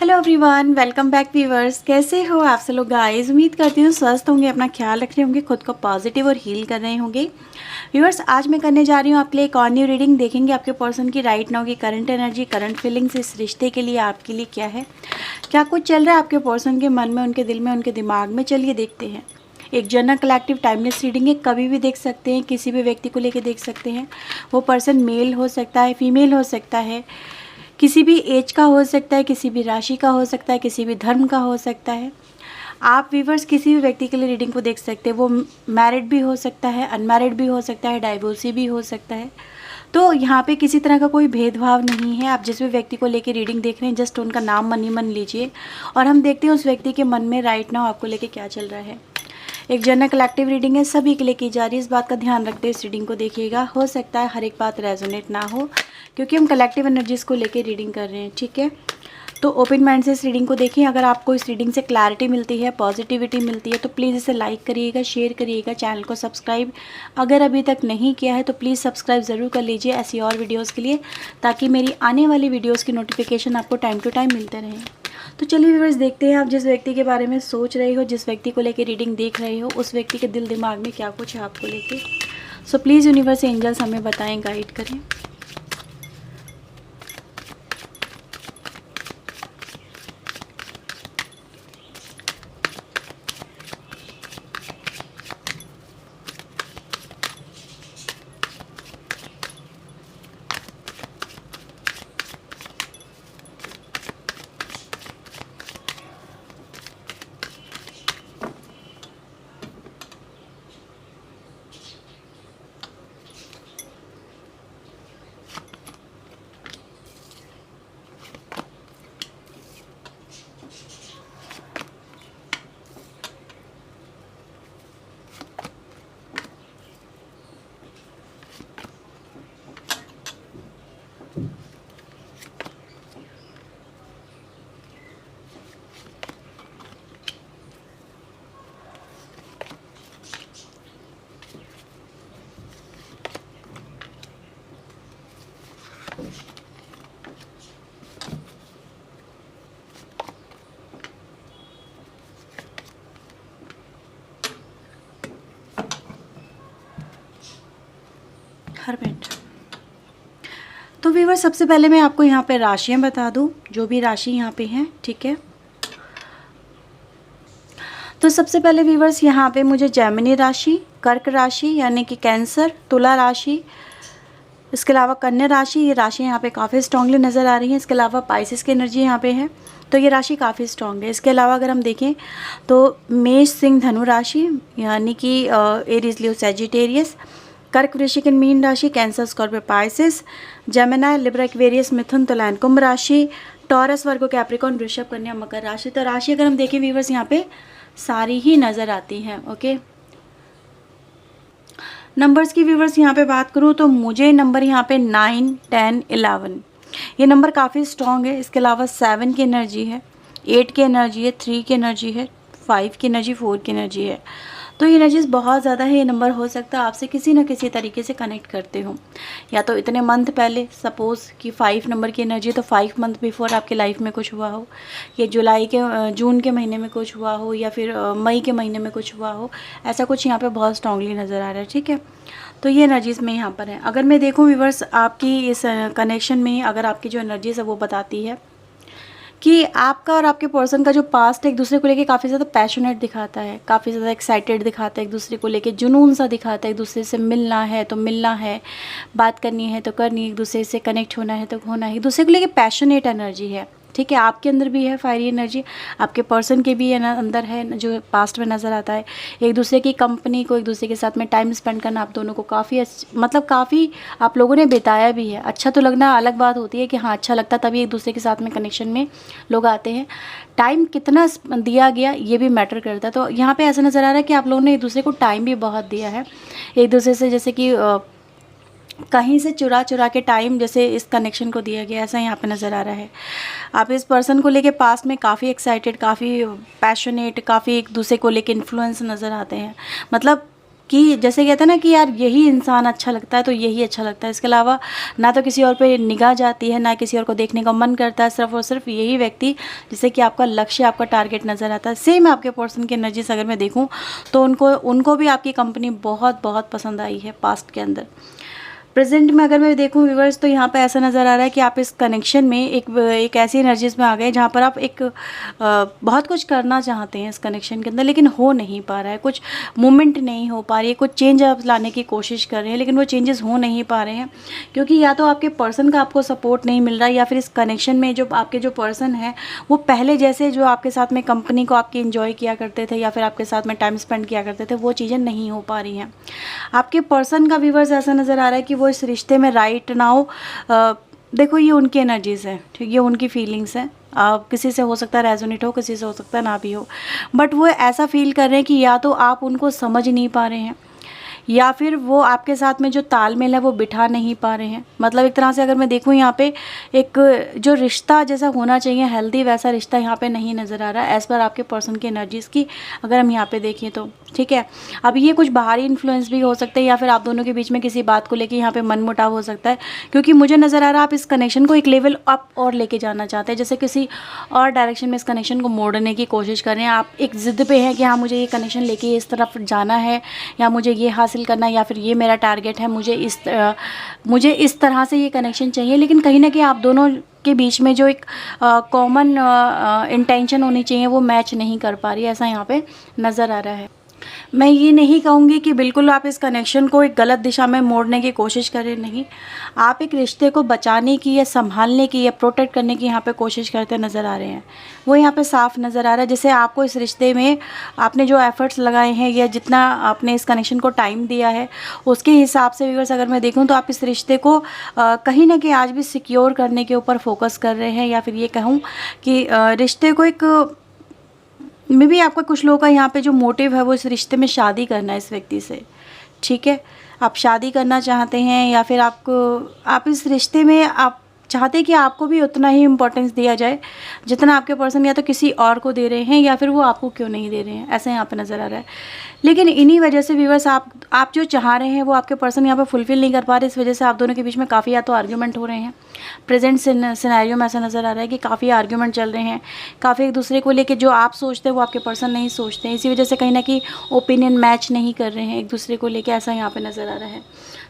Hello everyone, welcome back viewers. कैसे हो आप सब लोग गाइस? उम्मीद करती हूँ स्वस्थ होंगे, अपना ख्याल रख रहे होंगे, खुद को पॉजिटिव और हील कर रहे होंगे। व्यूअर्स, आज मैं करने जा रही हूँ आपके लिए एक और न्यू रीडिंग। देखेंगे आपके पर्सन की राइट नाउ की करंट एनर्जी, करंट फीलिंग्स इस रिश्ते के लिए आपके लिए क्या है, क्या कुछ चल रहा है आपके पर्सन के मन में, उनके दिल में, उनके दिमाग में। चलिए देखते हैं। एक जनरल कलेक्टिव टाइमलेस रीडिंग है, कभी भी देख सकते हैं, किसी भी व्यक्ति को लेके देख सकते हैं। वो पर्सन मेल हो सकता है, फीमेल हो सकता है, किसी भी एज का हो सकता है, किसी भी राशि का हो सकता है, किसी भी धर्म का हो सकता है। आप व्यूवर्स किसी भी व्यक्ति के लिए रीडिंग को देख सकते हैं। वो मैरिड भी हो सकता है, अनमैरिड भी हो सकता है, डाइवोर्सी भी हो सकता है। तो यहाँ पे किसी तरह का कोई भेदभाव नहीं है। आप जिस भी व्यक्ति को लेके रीडिंग देख रहे हैं, जस्ट उनका नाम मन ही मन लीजिए और हम देखते हैं उस व्यक्ति के मन में राइट नाउ आपको लेके क्या चल रहा है। एक जनरल कलेक्टिव रीडिंग है, सभी के लिए की जा रही है। इस बात का ध्यान रखते हुए इस रीडिंग को देखिएगा। हो सकता है हर एक बात रेजोनेट ना हो, क्योंकि हम कलेक्टिव एनर्जीज़ को लेके रीडिंग कर रहे हैं, ठीक है। तो ओपन माइंड से इस रीडिंग को देखिए। अगर आपको इस रीडिंग से क्लैरिटी मिलती है, पॉजिटिविटी मिलती है, तो प्लीज़ इसे लाइक करिएगा, शेयर करिएगा, चैनल को सब्सक्राइब अगर अभी तक नहीं किया है तो प्लीज़ सब्सक्राइब ज़रूर कर लीजिए ऐसी और वीडियोज़ के लिए, ताकि मेरी आने वाली वीडियोज़ की नोटिफिकेशन आपको टाइम टू टाइम मिलते रहें। तो चलिए व्यूअर्स, देखते हैं आप जिस व्यक्ति के बारे में सोच रहे हो, जिस व्यक्ति को लेके रीडिंग देख रहे हो, उस व्यक्ति के दिल दिमाग में क्या कुछ है आपको लेके। सो प्लीज़ यूनिवर्स एंजल्स हमें बताएं, गाइड करें। हरमेट। तो व्यूअर, सबसे पहले मैं आपको यहाँ पे राशियाँ बता दूँ, जो भी राशि यहाँ पे हैं, ठीक है। तो सबसे पहले व्यूअर्स यहाँ पे मुझे जेमिनी राशि, कर्क राशि यानी कि कैंसर, तुला राशि, इसके अलावा कन्या राशि, ये राशि यहाँ पे काफ़ी स्ट्रांगली नज़र आ रही है। इसके अलावा पाइसिस की एनर्जी यहाँ पे है, तो ये राशि काफ़ी स्ट्रांग है। इसके अलावा अगर हम देखें तो मेष सिंह धनु राशि यानी कि एरीज लियो सैजिटेरियस, कर्क वृश्चिक मीन राशि, Cancer Scorpio Pisces, Gemini Libra Aquarius मिथुन तुला कुंभ राशि, टॉरस वर्गो कैप्रिकॉर्न वृषभ कन्या मकर राशि। तो राशि अगर हम देखें व्यूवर्स यहाँ पे सारी ही नज़र आती हैं, ओके। नंबर्स की व्यूवर्स यहाँ पे बात करूँ तो मुझे नंबर यहाँ पे 9, 10, 11 ये नंबर काफ़ी स्ट्रॉन्ग है। इसके अलावा 7 की एनर्जी है, 8 की एनर्जी है, 3 की एनर्जी है, 5 की एनर्जी, 4 की एनर्जी है। तो ये एनर्जीज बहुत ज़्यादा है। ये नंबर हो सकता है आपसे किसी न किसी तरीके से कनेक्ट करते हो, या तो इतने मंथ पहले, सपोज़ कि 5 नंबर की एनर्जी, तो 5 मंथ बिफोर आपके लाइफ में कुछ हुआ हो, या जून के महीने में कुछ हुआ हो, या फिर मई के महीने में कुछ हुआ हो। ऐसा कुछ यहाँ पे बहुत स्ट्रांगली नज़र आ रहा है, ठीक है। तो ये एनर्जीज़ में यहाँ पर है। अगर मैं देखूँ व्यूअर्स, आपकी इस कनेक्शन में अगर आपकी जो एनर्जीज़ है वो बताती है कि आपका और आपके पर्सन का जो पास्ट है एक दूसरे को लेके काफ़ी ज़्यादा पैशनेट दिखाता है, काफ़ी ज़्यादा एक्साइटेड दिखाता है, एक दूसरे को लेके जुनून सा दिखाता है। एक दूसरे से मिलना है तो मिलना है, बात करनी है तो करनी है, एक दूसरे से कनेक्ट होना है तो होना है, एक दूसरे को लेके पैशनेट एनर्जी है, ठीक है। आपके अंदर भी है फायरी एनर्जी, आपके पर्सन के भी अंदर है, जो पास्ट में नज़र आता है। एक दूसरे की कंपनी को, एक दूसरे के साथ में टाइम स्पेंड करना आप दोनों को काफ़ी मतलब काफ़ी आप लोगों ने बिताया भी है। अच्छा तो लगना अलग बात होती है कि हाँ अच्छा लगता, तभी एक दूसरे के साथ में कनेक्शन में लोग आते हैं। टाइम कितना दिया गया ये भी मैटर करता है। तो यहाँ पे ऐसा नज़र आ रहा है कि आप लोगों ने एक दूसरे को टाइम भी बहुत दिया है, एक दूसरे से जैसे कि कहीं से चुरा चुरा के टाइम जैसे इस कनेक्शन को दिया गया, ऐसा यहाँ पे नज़र आ रहा है। आप इस पर्सन को लेके पास्ट में काफ़ी एक्साइटेड, काफ़ी पैशनेट, काफ़ी एक दूसरे को लेके इन्फ्लुएंस नज़र आते हैं। मतलब कि जैसे कहते हैं ना कि यार यही इंसान अच्छा लगता है तो यही अच्छा लगता है, इसके अलावा ना तो किसी और पे निगाह जाती है, ना किसी और को देखने का मन करता है, सिर्फ और सिर्फ यही व्यक्ति जिससे कि आपका लक्ष्य, आपका टारगेट नज़र आता है। सेम आपके पर्सन की एनर्जीज अगर मैं देखूँ तो उनको भी आपकी कंपनी बहुत बहुत पसंद आई है पास्ट के अंदर। प्रेजेंट में अगर मैं देखूं व्यूवर्स तो यहाँ पे ऐसा नज़र आ रहा है कि आप इस कनेक्शन में एक ऐसी एनर्जीज में आ गए जहाँ पर आप बहुत कुछ करना चाहते हैं इस कनेक्शन के अंदर, लेकिन हो नहीं पा रहा है, कुछ मूवमेंट नहीं हो पा रही है, कुछ चेंज आप लाने की कोशिश कर रहे हैं लेकिन वो चेंजेस हो नहीं पा रहे हैं, क्योंकि या तो आपके पर्सन का आपको सपोर्ट नहीं मिल रहा है, या फिर इस कनेक्शन में जो आपके जो पर्सन है वो पहले जैसे जो आपके साथ में कंपनी को आपकी इन्जॉय किया करते थे या फिर आपके साथ में टाइम स्पेंड किया करते थे, वो चीज़ें नहीं हो पा रही हैं। आपके पर्सन का व्यूवर्स ऐसा नज़र आ रहा है कि वो इस रिश्ते में राइट नाउ, देखो ये उनकी एनर्जीज़ है, ठीक, ये उनकी फीलिंग्स हैं। किसी से हो सकता है रेजोनेट हो, किसी से हो सकता है ना भी हो, बट वो ऐसा फील कर रहे हैं कि या तो आप उनको समझ नहीं पा रहे हैं या फिर वो आपके साथ में जो तालमेल है वो बिठा नहीं पा रहे हैं। मतलब एक तरह से अगर मैं देखूँ यहाँ पे एक जो रिश्ता जैसा होना चाहिए हेल्दी, वैसा रिश्ता यहाँ पे नहीं नज़र आ रहा है एज़ पर आपके पर्सन की एनर्जीज़ की अगर हम यहाँ पे देखें तो, ठीक है। अब ये कुछ बाहरी इन्फ्लुएंस भी हो सकता है या फिर आप दोनों के बीच में किसी बात को लेके यहाँ पे मनमुटाव हो सकता है, क्योंकि मुझे नज़र आ रहा है आप इस कनेक्शन को एक लेवल अप और लेके जाना चाहते हैं, जैसे किसी और डायरेक्शन में इस कनेक्शन को मोड़ने की कोशिश कर रहे हैं। आप एक ज़िद पे हैं कि हाँ मुझे ये कनेक्शन लेके इस तरफ जाना है या मुझे ये हासिल करना है या फिर ये मेरा टारगेट है, मुझे इस तरह से ये कनेक्शन चाहिए, लेकिन कहीं ना कहीं आप दोनों के बीच में जो एक कॉमन इंटेंशन होनी चाहिए वो मैच नहीं कर पा रही है, ऐसा यहाँ पे नज़र आ रहा है। मैं ये नहीं कहूँगी कि बिल्कुल आप इस कनेक्शन को एक गलत दिशा में मोड़ने की कोशिश करें, नहीं, आप एक रिश्ते को बचाने की या संभालने की या प्रोटेक्ट करने की यहाँ पे कोशिश करते नज़र आ रहे हैं। वो यहाँ पे साफ नज़र आ रहा है जैसे आपको इस रिश्ते में आपने जो एफ़र्ट्स लगाए हैं या जितना आपने इस कनेक्शन को टाइम दिया है उसके हिसाब से व्यूअर्स अगर मैं देखूँ तो आप इस रिश्ते को कहीं ना कहीं आज भी सिक्योर करने के ऊपर फोकस कर रहे हैं, या फिर ये कहूँ कि रिश्ते को एक मे भी आपका कुछ लोगों का यहाँ पे जो मोटिव है वो इस रिश्ते में शादी करना है इस व्यक्ति से, ठीक है। आप शादी करना चाहते हैं या फिर आप इस रिश्ते में आप चाहते हैं कि आपको भी उतना ही इम्पोर्टेंस दिया जाए जितना आपके पर्सन या तो किसी और को दे रहे हैं या फिर वो आपको क्यों नहीं दे रहे हैं, ऐसा यहाँ पे नज़र आ रहा है। लेकिन इन्हीं वजह से व्यूअर्स आप जो चाह रहे हैं वो आपके पर्सन यहाँ पे फुलफ़िल नहीं कर पा रहे, इस वजह से आप दोनों के बीच में काफ़ी या तो आर्ग्यूमेंट हो रहे हैं। प्रेजेंट सिनेरियो में ऐसा नज़र आ रहा है कि काफ़ी आर्ग्यूमेंट चल रहे हैं, काफ़ी एक दूसरे को लेके जो आप सोचते हैं वो आपके पर्सन नहीं सोचते हैं, इसी वजह से कहीं ना कहीं ओपिनियन मैच नहीं कर रहे हैं एक दूसरे को लेके, ऐसा यहाँ पे नज़र आ रहा है।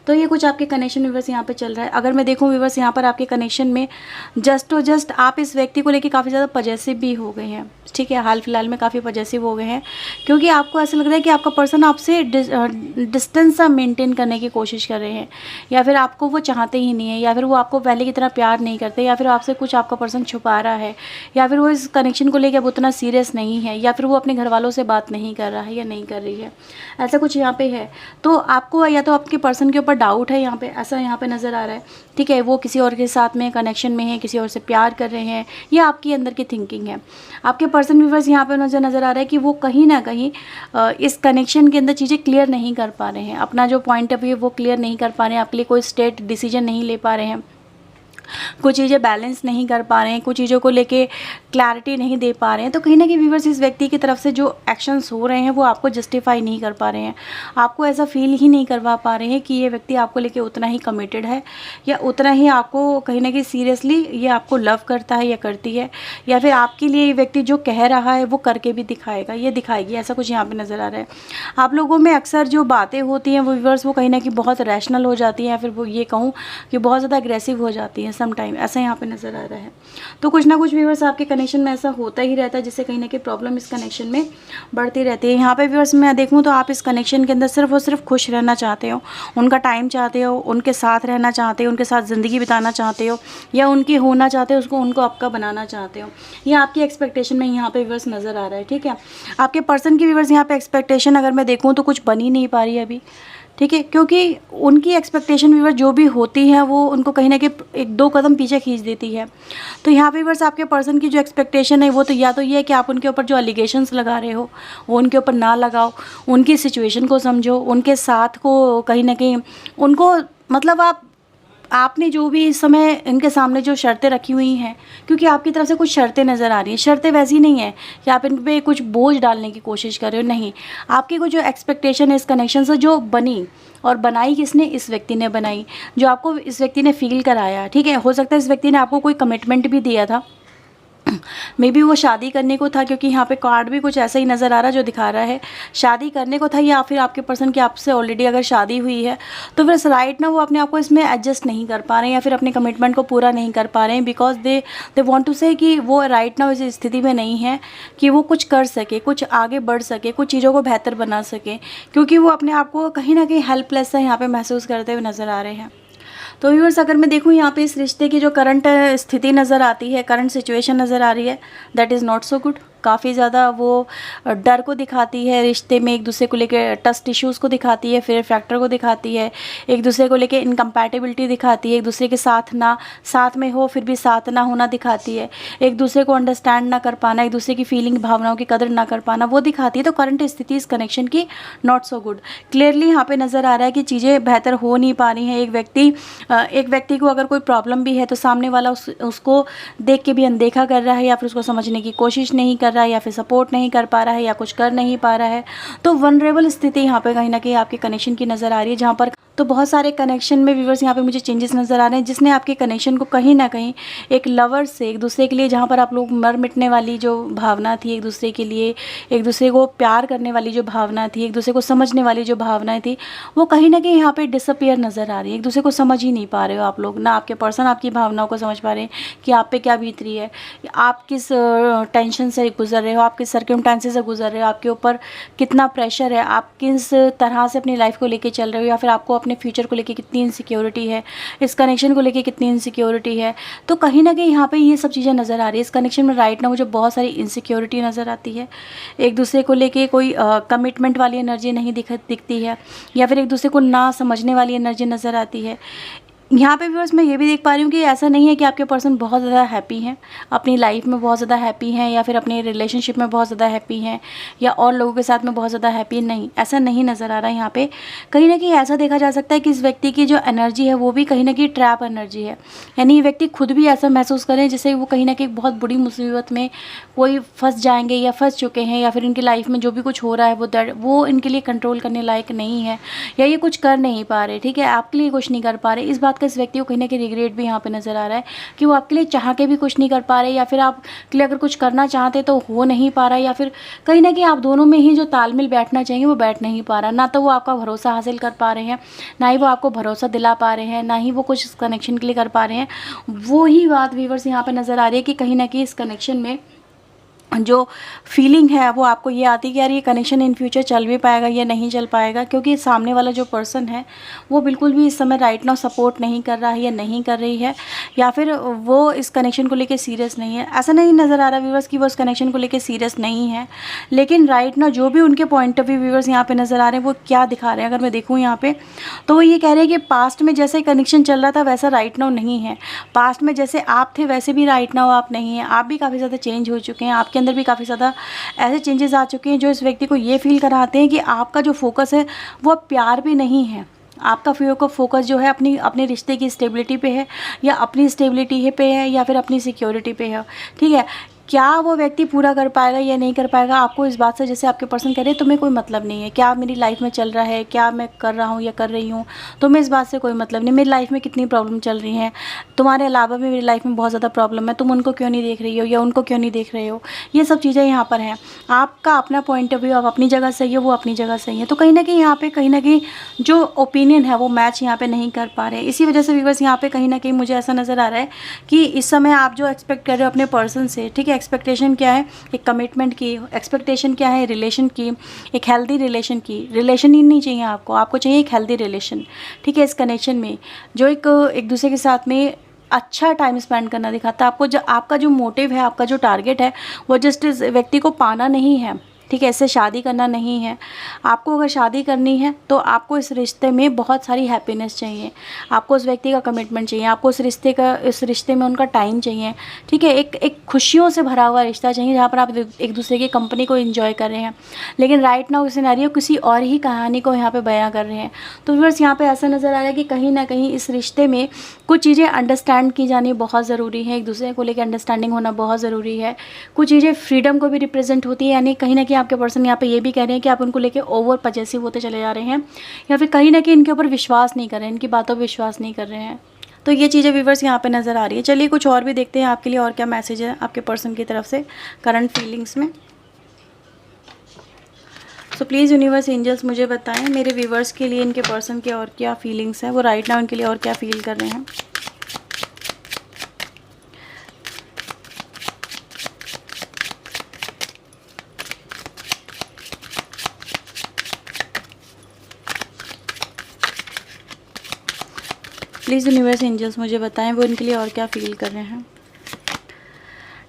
तो ये कुछ आपके कनेक्शन व्यूअर्स यहाँ पे चल रहा है। अगर मैं देखूँ व्यूअर्स यहाँ पर आपके कनेक्शन में जस्ट आप इस व्यक्ति को लेके काफ़ी ज़्यादा पजेसिव भी हो गए हैं, ठीक है, हाल फिलहाल में काफ़ी पजेसिव हो गए हैं, क्योंकि आपको ऐसा लग रहा है कि आपका पर्सन आपसे डिस्टेंस मेंटेन करने की कोशिश कर रहे हैं, या फिर आपको वो चाहते ही नहीं है, या फिर वो आपको पहले की तरह प्यार नहीं करते, या फिर आपसे कुछ आपका पर्सन छुपा रहा है, या फिर वो इस कनेक्शन को लेकर अब उतना सीरियस नहीं है, या फिर वो अपने घर वालों से बात नहीं कर रहा है या नहीं कर रही है, ऐसा कुछ यहाँ पे है। तो आपको या तो आपके पर्सन के ऊपर डाउट है यहाँ पे, ऐसा यहाँ पे नज़र आ रहा है, ठीक है, वो किसी और के साथ में कनेक्शन में है, किसी और से प्यार कर रहे हैं, ये आपकी अंदर की थिंकिंग है। आपके पर्सन व्यूअर्स यहाँ पे नज़र आ रहा है कि वो कहीं ना कहीं इस कनेक्शन के अंदर चीज़ें क्लियर नहीं कर पा रहे हैं, अपना जो पॉइंट ऑफ व्यू वो क्लियर नहीं कर पा रहे हैं, आपके लिए कोई स्टेट डिसीजन नहीं ले पा रहे हैं, कुछ चीज़ें बैलेंस नहीं कर पा रहे हैं, कुछ चीज़ों को लेके क्लैरिटी नहीं दे पा रहे हैं। तो कहीं ना कहीं व्यूअर्स इस व्यक्ति की तरफ से जो एक्शंस हो रहे हैं वो आपको जस्टिफाई नहीं कर पा रहे हैं, आपको ऐसा फील ही नहीं करवा पा रहे हैं कि ये व्यक्ति आपको लेके उतना ही कमिटेड है या उतना ही आपको कहीं ना कहीं सीरियसली ये आपको लव करता है या करती है, या फिर आपके लिए ये व्यक्ति जो कह रहा है वो करके भी दिखाएगा, ये दिखाएगी, ऐसा कुछ यहाँ पर नज़र आ रहा है। आप लोगों में अक्सर जो बातें होती हैं वो व्यूअर्स वो कहीं ना कहीं बहुत रैशनल हो जाती हैं, या फिर वो ये कहूँ कि बहुत ज़्यादा अग्रेसिव हो जाती हैं सम टाइम, ऐसा यहाँ पे नज़र आ रहा है। तो कुछ ना कुछ व्यूअर्स आपके कनेक्शन में ऐसा होता ही रहता है जिससे कहीं ना कहीं प्रॉब्लम इस कनेक्शन में बढ़ती रहती है। यहाँ पे व्यूअर्स मैं देखूँ तो आप इस कनेक्शन के अंदर सिर्फ और सिर्फ खुश रहना चाहते हो, उनका टाइम चाहते हो, उनके साथ रहना चाहते हो, उनके साथ ज़िंदगी बिताना चाहते हो, या उनकी होना चाहते हो, उसको उनको आपका बनाना चाहते हो, ये आपकी एक्सपेक्टेशन में यहाँ पे व्यूअर्स नज़र आ रहा है, ठीक है। आपके पर्सन की व्यूअर्स यहाँ पे एक्सपेक्टेशन अगर मैं देखूँ तो कुछ बन ही नहीं पा रही है अभी, ठीक है, क्योंकि उनकी एक्सपेक्टेशन व्यूअर्स जो भी होती है वो उनको कहीं ना कहीं एक दो कदम पीछे खींच देती है। तो यहाँ पे व्यूअर्स आपके पर्सन की जो एक्सपेक्टेशन है वो तो या तो ये है कि आप उनके ऊपर जो एलिगेशंस लगा रहे हो वो उनके ऊपर ना लगाओ, उनकी सिचुएशन को समझो, उनके साथ को कहीं ना कहीं उनको मतलब आपने जो भी इस समय इनके सामने जो शर्तें रखी हुई हैं, क्योंकि आपकी तरफ से कुछ शर्तें नज़र आ रही हैं। शर्तें वैसी नहीं है कि आप इन पे कुछ बोझ डालने की कोशिश कर रहे हो, नहीं। आपकी कुछ जो एक्सपेक्टेशन है इस कनेक्शन से जो बनी, और बनाई किसने? इस व्यक्ति ने बनाई, जो आपको इस व्यक्ति ने फ़ील कराया, ठीक है। हो सकता है इस व्यक्ति ने आपको कोई कमिटमेंट भी दिया था, मे बी वो शादी करने को था, क्योंकि यहाँ पे कार्ड भी कुछ ऐसा ही नज़र आ रहा है जो दिखा रहा है शादी करने को था, या फिर आपके पर्सन की आपसे ऑलरेडी अगर शादी हुई है तो फिर राइट ना वो अपने आप को इसमें एडजस्ट नहीं कर पा रहे हैं, या फिर अपने कमिटमेंट को पूरा नहीं कर पा रहे हैं, because they want to say कि वो राइट ना इस स्थिति में नहीं है कि वो कुछ कर सके, कुछ आगे बढ़ सके, कुछ चीज़ों को बेहतर बना सके, क्योंकि वो अपने आप को कहीं ना कहीं हेल्पलेस सा यहाँ पे महसूस करते हुए नज़र आ रहे हैं। तो व्यूअर्स, अगर मैं देखूँ यहाँ पे इस रिश्ते की जो करंट स्थिति नज़र आती है, करंट सिचुएशन नज़र आ रही है, that is not so good. काफ़ी ज़्यादा वो डर को दिखाती है, रिश्ते में एक दूसरे को लेकर ट्रस्ट इश्यूज़ को दिखाती है, फिर फैक्टर को दिखाती है, एक दूसरे को लेकर इनकम्पैटिबिलिटी दिखाती है, एक दूसरे के साथ में हो फिर भी साथ ना होना दिखाती है, एक दूसरे को अंडरस्टैंड ना कर पाना, एक दूसरे की फीलिंग भावनाओं की कदर ना कर पाना, वो दिखाती है। तो करंट स्थिति इस कनेक्शन की नॉट सो गुड। क्लियरली यहाँ पे नज़र आ रहा है कि चीज़ें बेहतर हो नहीं पा रही हैं। एक व्यक्ति को अगर कोई प्रॉब्लम भी है तो सामने वाला उसको देख के भी अनदेखा कर रहा है, या फिर उसको समझने की कोशिश नहीं कर रहा है, या फिर सपोर्ट नहीं कर पा रहा है, या कुछ कर नहीं पा रहा है। तो वनरेबल स्थिति यहाँ पे कहीं ना कहीं आपके कनेक्शन की नज़र आ रही है, जहाँ पर तो बहुत सारे कनेक्शन में व्यूअर्स यहाँ पे मुझे चेंजेस नज़र आ रहे हैं, जिसने आपके कनेक्शन को कहीं ना कहीं एक लवर से एक दूसरे के लिए, जहाँ पर आप लोग मर मिटने वाली जो भावना थी, एक दूसरे के लिए, एक दूसरे को प्यार करने वाली जो भावना थी, एक दूसरे को समझने वाली जो भावनाएं थी, वो कहीं ना कहीं यहाँ पे डिसअपियर नज़र आ रही है। एक दूसरे को समझ ही नहीं पा रहे हो आप लोग, ना आपके पर्सन आपकी भावनाओं को समझ पा रहे हैं कि आप पे क्या बीत रही है, आप किस टेंशन से गुजर रहे हो, आप किस सर्कमस्टेंसेस से गुजर रहे हो, आपके ऊपर कितना प्रेशर है, आप किस तरह से अपनी लाइफ को लेके चल रहे हो, या फिर आपको अपने फ्यूचर को लेके कितनी इनसिक्योरिटी है, इस कनेक्शन को लेके कितनी इनसिक्योरिटी है। तो कहीं ना कहीं यहाँ पे ये सब चीज़ें नज़र आ रही है इस कनेक्शन में। राइट ना मुझे बहुत सारी इनसिक्योरिटी नज़र आती है, एक दूसरे को लेके कोई कमिटमेंट वाली एनर्जी नहीं दिखती है, या फिर एक दूसरे को ना समझने वाली एनर्जी नज़र आती है। यहाँ पे व्यूअर्स मैं ये भी देख पा रही हूँ कि ऐसा नहीं है कि आपके पर्सन बहुत ज़्यादा हैप्पी हैं, अपनी लाइफ में बहुत ज़्यादा हैप्पी हैं, या फिर अपने रिलेशनशिप में बहुत ज़्यादा हैप्पी हैं, या और लोगों के साथ में बहुत ज़्यादा हैप्पी नहीं, ऐसा नहीं नज़र आ रहा है। यहाँ पे कहीं ना कहीं ऐसा देखा जा सकता है कि इस व्यक्ति की जो एनर्जी है वो भी कहीं ना कहीं ट्रैप एनर्जी है, यानी ये व्यक्ति खुद भी ऐसा महसूस करें जैसे वो कहीं ना कहीं बहुत बुरी मुसीबत में कोई फंस जाएंगे, या फंस चुके हैं, या फिर इनकी लाइफ में जो भी कुछ हो रहा है वो इनके लिए कंट्रोल करने लायक नहीं है, या ये कुछ कर नहीं पा रहे, ठीक है, आपके लिए कुछ नहीं कर पा रहे। इस बात का इस व्यक्ति को कहीं ना कहीं रिग्रेट भी यहाँ पे नज़र आ रहा है कि वो आपके लिए चाह के भी कुछ नहीं कर पा रहे, या फिर आपके लिए अगर कुछ करना चाहते तो हो नहीं पा रहा है, या फिर कहीं ना कहीं आप दोनों में ही जो तालमेल बैठना चाहिए वो बैठ नहीं पा रहा। ना तो वो आपका भरोसा हासिल कर पा रहे हैं, ना ही वो आपको भरोसा दिला पा रहे हैं, ना ही वो कुछ इस कनेक्शन के लिए कर पा रहे हैं। वो ही बात व्यूअर्स यहाँ पे नज़र आ रही है कि कहीं ना कहीं इस कनेक्शन में जो फीलिंग है वो आपको ये आती है कि यार ये कनेक्शन इन फ्यूचर चल भी पाएगा या नहीं चल पाएगा, क्योंकि सामने वाला जो पर्सन है वो बिल्कुल भी इस समय राइट नाउ सपोर्ट नहीं कर रहा है या नहीं कर रही है, या फिर वो इस कनेक्शन को लेके सीरियस नहीं है। ऐसा नहीं नज़र आ रहा व्यूअर्स कि वो इस कनेक्शन को लेके सीरियस नहीं है, लेकिन राइट नाउ जो भी उनके पॉइंट ऑफ व्यू व्यूअर्स यहाँ पे नज़र आ रहे हैं वो क्या दिखा रहे हैं, अगर मैं देखूँ यहाँ पे तो वो ये कह रहे हैं कि पास्ट में जैसे कनेक्शन चल रहा था वैसा राइट नाउ नहीं है। पास्ट में जैसे आप थे वैसे भी राइट नाउ आप नहीं हैं, आप भी काफ़ी ज़्यादा चेंज हो चुके हैं, आपके अंदर भी काफ़ी ज़्यादा ऐसे चेंजेस आ चुके हैं जो इस व्यक्ति को ये फील कराते हैं कि आपका जो फोकस है वो प्यार पे नहीं है, आपका फोकस जो है अपने रिश्ते की स्टेबिलिटी पे है, या अपनी स्टेबिलिटी पे है, या फिर अपनी सिक्योरिटी पे है, ठीक है। क्या वो व्यक्ति पूरा कर पाएगा या नहीं कर पाएगा, आपको इस बात से, जैसे आपके पर्सन कह रहे हैं तुम्हें कोई मतलब नहीं है, क्या मेरी लाइफ में चल रहा है, क्या मैं कर रहा हूँ या कर रही हूँ, तुम्हें इस बात से कोई मतलब नहीं, मेरी लाइफ में कितनी प्रॉब्लम चल रही हैं, तुम्हारे अलावा भी मेरी लाइफ में बहुत ज़्यादा प्रॉब्लम है, तुम उनको क्यों नहीं देख रही हो या उनको क्यों नहीं देख रहे हो। ये सब चीज़ें यहाँ पर हैं, आपका अपना पॉइंट ऑफ व्यू, आप अपनी जगह सही है, वो अपनी जगह सही है। तो कहीं ना कहीं यहाँ पे कहीं ना कहीं जो ओपिनियन है वो मैच यहाँ पे नहीं कर पा रहे हैं। इसी वजह से व्यूअर्स यहाँ पे कहीं ना कहीं मुझे ऐसा नज़र आ रहा है कि इस समय आप जो एक्सपेक्ट कर रहे हो अपने पर्सन से, ठीक है, एक्सपेक्टेशन क्या है, एक कमिटमेंट की एक्सपेक्टेशन क्या है, रिलेशन की, एक हेल्दी रिलेशन की। रिलेशन ही नहीं चाहिए आपको चाहिए एक हेल्दी रिलेशन, ठीक है, इस कनेक्शन में जो एक दूसरे के साथ में अच्छा टाइम स्पेंड करना दिखाता है आपको। जो आपका जो मोटिव है, आपका जो टारगेट है वो जस्ट इस व्यक्ति को पाना नहीं है, ठीक है, इससे शादी करना नहीं है। आपको अगर शादी करनी है तो आपको इस रिश्ते में बहुत सारी हैप्पीनेस चाहिए, आपको उस व्यक्ति का कमिटमेंट चाहिए, आपको उस रिश्ते में उनका टाइम चाहिए, ठीक है। एक खुशियों से भरा हुआ रिश्ता चाहिए जहाँ पर आप एक दूसरे की कंपनी को एंजॉय कर रहे हैं। लेकिन राइट नाउ सिनेरियो किसी और ही कहानी को यहाँ पे बयां कर रहे हैं। तो व्यूअर्स यहाँ पे ऐसा नज़र आ रहा है कि कहीं ना कहीं इस रिश्ते में कुछ चीज़ें अंडरस्टैंड की जानी बहुत ज़रूरी है, एक दूसरे को लेकर अंडरस्टैंडिंग होना बहुत ज़रूरी है। कुछ चीज़ें फ्रीडम को भी रिप्रेजेंट होती है, यानी कहीं ना कहीं आपके पर्सन यहाँ पे ये भी कह रहे हैं कि आप उनको लेकर ओवर पजेसिव होते चले जा रहे हैं, या फिर कहीं ना कहीं इनके ऊपर विश्वास नहीं कर रहे हैं, इनकी बातों पर विश्वास नहीं कर रहे हैं। तो ये चीज़ें व्यूअर्स यहाँ पे नज़र आ रही है। चलिए कुछ और भी देखते हैं आपके लिए और क्या मैसेज है आपके पर्सन की तरफ से करंट फीलिंग्स में। सो प्लीज़ यूनिवर्स एंजल्स मुझे बताएं मेरे व्यूवर्स के लिए इनके पर्सन के और क्या फीलिंग्स हैं, वो राइट नाउ इनके लिए और क्या फील कर रहे हैं। प्लीज़ यूनिवर्स एंजल्स मुझे बताएं वो इनके लिए और क्या फील कर रहे हैं।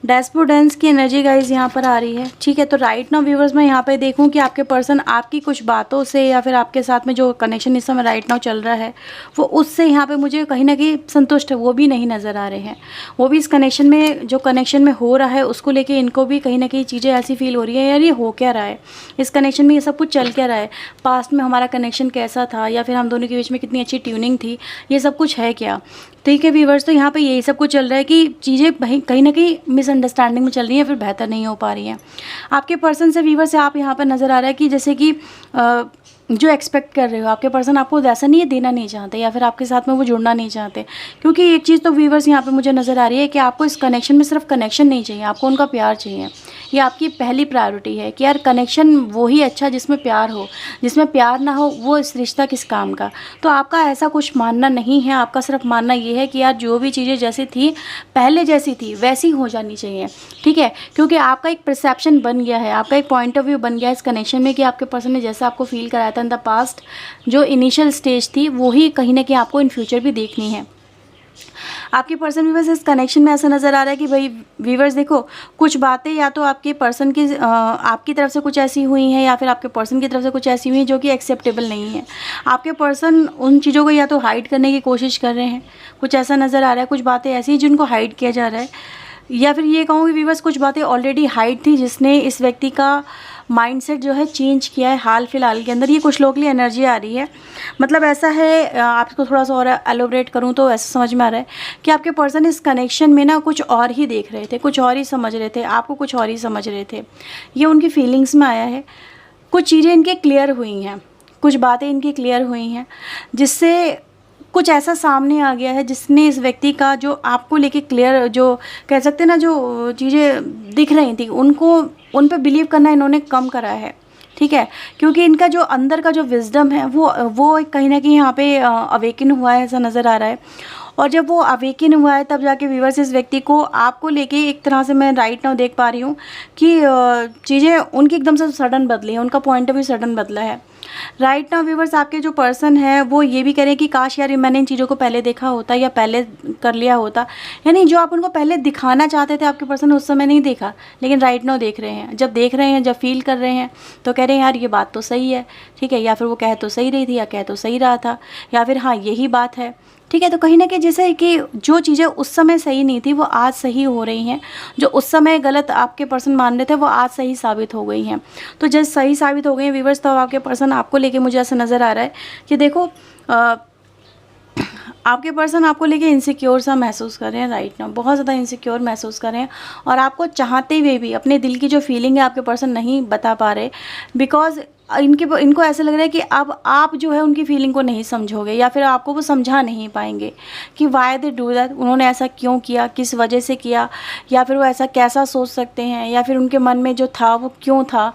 डैशबोर्डेंस की एनर्जी गाइज यहाँ पर आ रही है, ठीक है। तो राइट नाउ व्यूवर्स मैं यहाँ पे देखूँ कि आपके पर्सन आपकी कुछ बातों से या फिर आपके साथ में जो कनेक्शन इस समय राइट नाउ चल रहा है वो उससे यहाँ पे मुझे कहीं ना कहीं संतुष्ट है, वो भी नहीं नज़र आ रहे हैं। वो भी इस कनेक्शन में जो कनेक्शन में हो रहा है उसको लेके इनको भी कहीं ना कहीं चीज़ें ऐसी फील हो रही है, यार ये हो क्या रहा है, इस कनेक्शन में ये सब कुछ चल क्या रहा है, पास्ट में हमारा कनेक्शन कैसा था, या फिर हम दोनों के बीच में कितनी अच्छी ट्यूनिंग थी, ये सब कुछ है क्या, ठीक है व्यूवर्स। तो यहाँ पे यही सब कुछ चल रहा है कि चीज़ें कहीं ना कहीं मिसअंडरस्टैंडिंग में चल रही हैं, फिर बेहतर नहीं हो पा रही हैं। आपके पर्सन से व्यूवर्स से आप यहाँ पर नज़र आ रहा है कि जैसे कि जो एक्सपेक्ट कर रहे हो आपके पर्सन आपको वैसा नहीं है, देना नहीं चाहते, या फिर आपके साथ में वो जुड़ना नहीं चाहते। क्योंकि एक चीज़ तो व्यूवर्स यहाँ पे मुझे नज़र आ रही है कि आपको इस कनेक्शन में सिर्फ कनेक्शन नहीं चाहिए, आपको उनका प्यार चाहिए। ये आपकी पहली प्रायोरिटी है कि यार कनेक्शन वो ही अच्छा जिसमें प्यार हो, जिसमें प्यार ना हो वो इस रिश्ता किस काम का। तो आपका ऐसा कुछ मानना नहीं है, आपका सिर्फ मानना ये है कि यार जो भी चीज़ें जैसी थी पहले जैसी थी वैसी हो जानी चाहिए, ठीक है। क्योंकि आपका एक परसेप्शन बन गया है, आपका एक पॉइंट ऑफ व्यू बन गया है इस कनेक्शन में कि आपके पर्सन ने जैसा आपको फील कराया था इन द पास्ट, जो इनिशियल स्टेज थी वही कहीं ना कहीं आपको इन फ्यूचर भी देखनी है। आपके पर्सन व्यूवर्स इस कनेक्शन में ऐसा नज़र आ रहा है कि भाई व्यूवर्स देखो कुछ बातें या तो आपके पर्सन की आपकी तरफ से कुछ ऐसी हुई हैं या फिर आपके पर्सन की तरफ से कुछ ऐसी हुई हैं जो कि एक्सेप्टेबल नहीं है। आपके पर्सन उन चीज़ों को या तो हाइड करने की कोशिश कर रहे हैं, कुछ ऐसा नज़र आ रहा है, कुछ बातें ऐसी हैं जिनको हाइड किया जा रहा है, या फिर ये कहूँ कि व्यूवर्स कुछ बातें ऑलरेडी हाइड थी जिसने इस व्यक्ति का माइंडसेट जो है चेंज किया है हाल फिलहाल के अंदर। ये कुछ लोगों के लिए एनर्जी आ रही है, मतलब ऐसा है आपको थोड़ा सा और एलोबरेट करूँ तो ऐसा समझ में आ रहा है कि आपके पर्सन इस कनेक्शन में ना कुछ और ही देख रहे थे, कुछ और ही समझ रहे थे, आपको कुछ और ही समझ रहे थे। ये उनकी फीलिंग्स में आया है, कुछ चीज़ें इनके क्लियर हुई हैं, कुछ बातें इनकी क्लियर हुई हैं जिससे कुछ ऐसा सामने आ गया है जिसने इस व्यक्ति का जो आपको लेके क्लियर जो कह सकते हैं ना जो चीज़ें दिख रही थी उनको उन पे बिलीव करना इन्होंने कम करा है, ठीक है। क्योंकि इनका जो अंदर का जो विजडम है वो कहीं ना कहीं यहाँ पे अवेकन हुआ है, ऐसा नज़र आ रहा है। और जब वो अवेकन हुआ है तब जाके व्यूवर्स इस व्यक्ति को आपको लेके एक तरह से मैं राइट नाउ देख पा रही हूँ कि चीज़ें उनकी एकदम से सडन बदली हैं, उनका पॉइंट ऑफ व्यू सडन बदला है। राइट नाउ व्यूवर्स आपके जो पर्सन है वो ये भी करें कि काश यार मैंने इन चीज़ों को पहले देखा होता या पहले कर लिया होता, यानी जो आप उनको पहले दिखाना चाहते थे आपके पर्सन ने उस समय नहीं देखा, लेकिन राइट नाउ देख रहे हैं। जब देख रहे हैं, जब फील कर रहे हैं तो कह रहे हैं यार ये बात तो सही है, ठीक है, या फिर वो कह तो सही रही थी या कह तो सही रहा था, या फिर हाँ यही बात है, ठीक है। तो कहीं ना कहीं जैसे कि जो चीज़ें उस समय सही नहीं थी वो आज सही हो रही हैं, जो उस समय गलत आपके पर्सन मान रहे थे वो आज सही साबित हो गई हैं। तो जब सही साबित हो गई हैं व्यूवर्स तो आपके पर्सन आपको लेके मुझे ऐसा नज़र आ रहा है कि देखो आपके पर्सन आपको लेके इनसिक्योर सा महसूस कर रहे हैं राइट नाउ, बहुत ज़्यादा इनसिक्योर महसूस कर रहे हैं। और आपको चाहते हुए भी अपने दिल की जो फीलिंग है आपके पर्सन नहीं बता पा रहे, बिकॉज इनको ऐसा लग रहा है कि अब आप जो है उनकी फीलिंग को नहीं समझोगे या फिर आपको वो समझा नहीं पाएंगे कि वाई दे डू दैट, उन्होंने ऐसा क्यों किया, किस वजह से किया, या फिर वो ऐसा कैसा सोच सकते हैं, या फिर उनके मन में जो था वो क्यों था।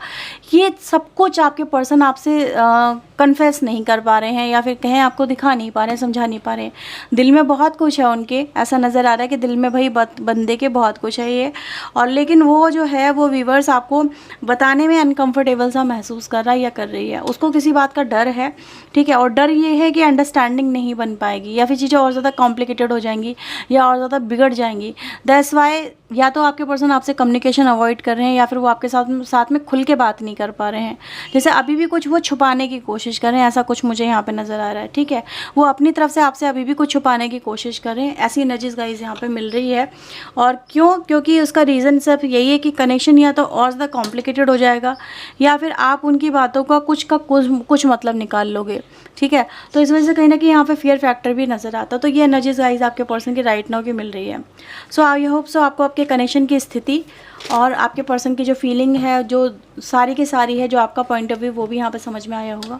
ये सब कुछ आपके पर्सन आपसे कन्फेस नहीं कर पा रहे हैं या फिर कहें आपको दिखा नहीं पा रहे हैं, समझा नहीं पा रहे हैं। दिल में बहुत कुछ है उनके, ऐसा नज़र आ रहा है कि दिल में भाई बंदे के बहुत कुछ है ये, और लेकिन वो जो है वो व्यूवर्स आपको बताने में अनकंफर्टेबल सा महसूस कर रहा है या कर रही है। उसको किसी बात का डर है, ठीक है, और डर ये है कि अंडरस्टैंडिंग नहीं बन पाएगी या फिर चीज़ें और ज़्यादा कॉम्प्लिकेटेड हो जाएंगी या और ज़्यादा बिगड़ जाएंगी। दैट्स वाई या तो आपके पर्सन आपसे कम्युनिकेशन अवॉइड कर रहे हैं, या फिर वो आपके साथ में खुल के बात नहीं कर पा रहे हैं। जैसे अभी भी कुछ वो छुपाने की कोशिश कर रहे हैं, ऐसा कुछ मुझे यहाँ पे नज़र आ रहा है। ठीक है, वो अपनी तरफ से आपसे अभी भी कुछ छुपाने की कोशिश कर रहे हैं, ऐसी एनर्जीज गाइस यहाँ पे मिल रही है। और क्यों? क्योंकि उसका रीज़न सिर्फ यही है कि कनेक्शन या तो और ज़्यादा कॉम्प्लिकेटेड हो जाएगा, या फिर आप उनकी बातों का कुछ मतलब निकाल लोगे। ठीक है, तो इस वजह से कहीं ना कहीं यहाँ पे फियर फैक्टर भी नज़र आता है। तो ये एनर्जीज गाइस आपके पर्सन की राइट नाउ की मिल रही है। सो आई होप सो आपको आपके कनेक्शन की स्थिति और आपके पर्सन की जो फीलिंग है, जो सारी की सारी है, जो आपका पॉइंट ऑफ व्यू, वो भी यहाँ पे समझ में आया होगा।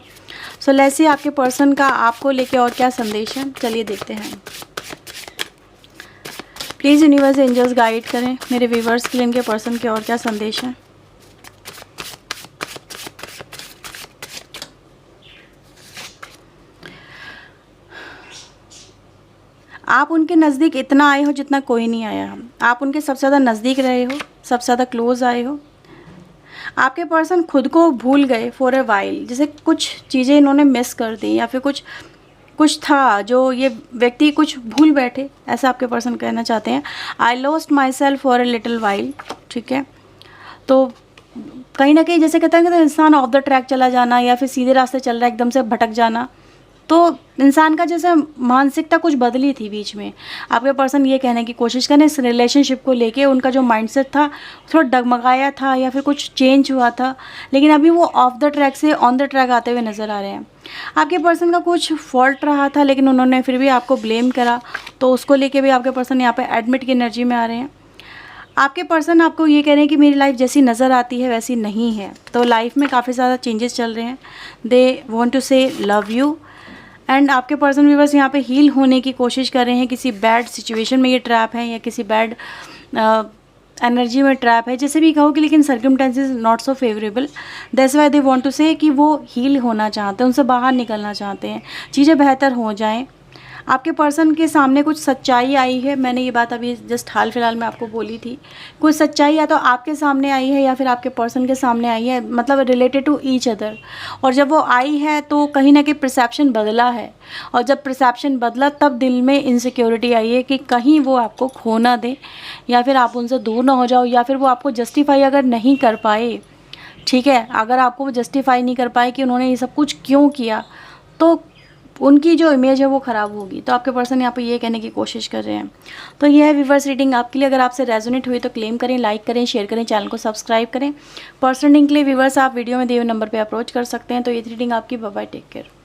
सो लेट्स सी आपके पर्सन का आपको लेके और क्या संदेश है, चलिए देखते हैं। प्लीज़ यूनिवर्स एंजल्स गाइड करें मेरे व्यूवर्स के लिए, इनके पर्सन के और क्या संदेश हैं। आप उनके नज़दीक इतना आए हो जितना कोई नहीं आया। आप उनके सबसे ज़्यादा नज़दीक रहे हो, सबसे ज़्यादा क्लोज़ आए हो। आपके पर्सन खुद को भूल गए फॉर अ वाइल, जैसे कुछ चीज़ें इन्होंने मिस कर दी, या फिर कुछ था जो ये व्यक्ति कुछ भूल बैठे, ऐसा आपके पर्सन कहना चाहते हैं। I lost my self for a little while. ठीक है, तो कहीं ना कहीं जैसे कहते हैं कि इंसान ऑफ द ट्रैक चला जाना, या फिर सीधे रास्ते चल रहा है एकदम से भटक जाना, तो इंसान का जैसे मानसिकता कुछ बदली थी बीच में। आपके पर्सन ये कहने की कोशिश करें इस रिलेशनशिप को लेके, उनका जो माइंडसेट था थोड़ा डगमगाया था, या फिर कुछ चेंज हुआ था, लेकिन अभी वो ऑफ द ट्रैक से ऑन द ट्रैक आते हुए नज़र आ रहे हैं। आपके पर्सन का कुछ फॉल्ट रहा था, लेकिन उन्होंने फिर भी आपको ब्लेम करा, तो उसको लेके भी आपके पर्सन यहाँ पे एडमिट की एनर्जी में आ रहे हैं। आपके पर्सन आपको ये कह रहे हैं कि मेरी लाइफ जैसी नज़र आती है वैसी नहीं है, तो लाइफ में काफ़ी ज़्यादा चेंजेस चल रहे हैं। दे वॉन्ट टू से लव यू, एंड आपके पर्सन भी बस यहाँ पे हील होने की कोशिश कर रहे हैं। किसी बैड सिचुएशन में ये ट्रैप है, या किसी बैड एनर्जी में ट्रैप है, जैसे भी कहो कि, लेकिन circumstances not so favourable. That's why they want to say कि वो हील होना चाहते हैं, उनसे बाहर निकलना चाहते हैं, चीज़ें बेहतर हो जाएं। आपके पर्सन के सामने कुछ सच्चाई आई है। मैंने ये बात अभी जस्ट हाल फिलहाल में आपको बोली थी। कुछ सच्चाई या तो आपके सामने आई है, या फिर आपके पर्सन के सामने आई है, मतलब रिलेटेड टू ईच अदर। और जब वो आई है तो कहीं ना कहीं परसेप्शन बदला है, और जब परसेप्शन बदला तब दिल में इनसिक्योरिटी आई है कि कहीं वो आपको खो ना दे, या फिर आप उनसे दूर ना हो जाओ, या फिर वो आपको जस्टिफाई अगर नहीं कर पाए। ठीक है, अगर आपको वो जस्टिफाई नहीं कर पाए कि उन्होंने ये सब कुछ क्यों किया, तो उनकी जो इमेज है वो ख़राब होगी। तो आपके पर्सन यहाँ पे ये कहने की कोशिश कर रहे हैं। तो ये है व्यूअर्स रीडिंग आपके लिए। अगर आपसे रेजोनेट हुई तो क्लेम करें, लाइक करें, शेयर करें, चैनल को सब्सक्राइब करें। पर्सनल रीडिंग के लिए व्यूअर्स आप वीडियो में दिए हुए नंबर पे अप्रोच कर सकते हैं। तो ये रीडिंग आपकी। Bye bye, take care.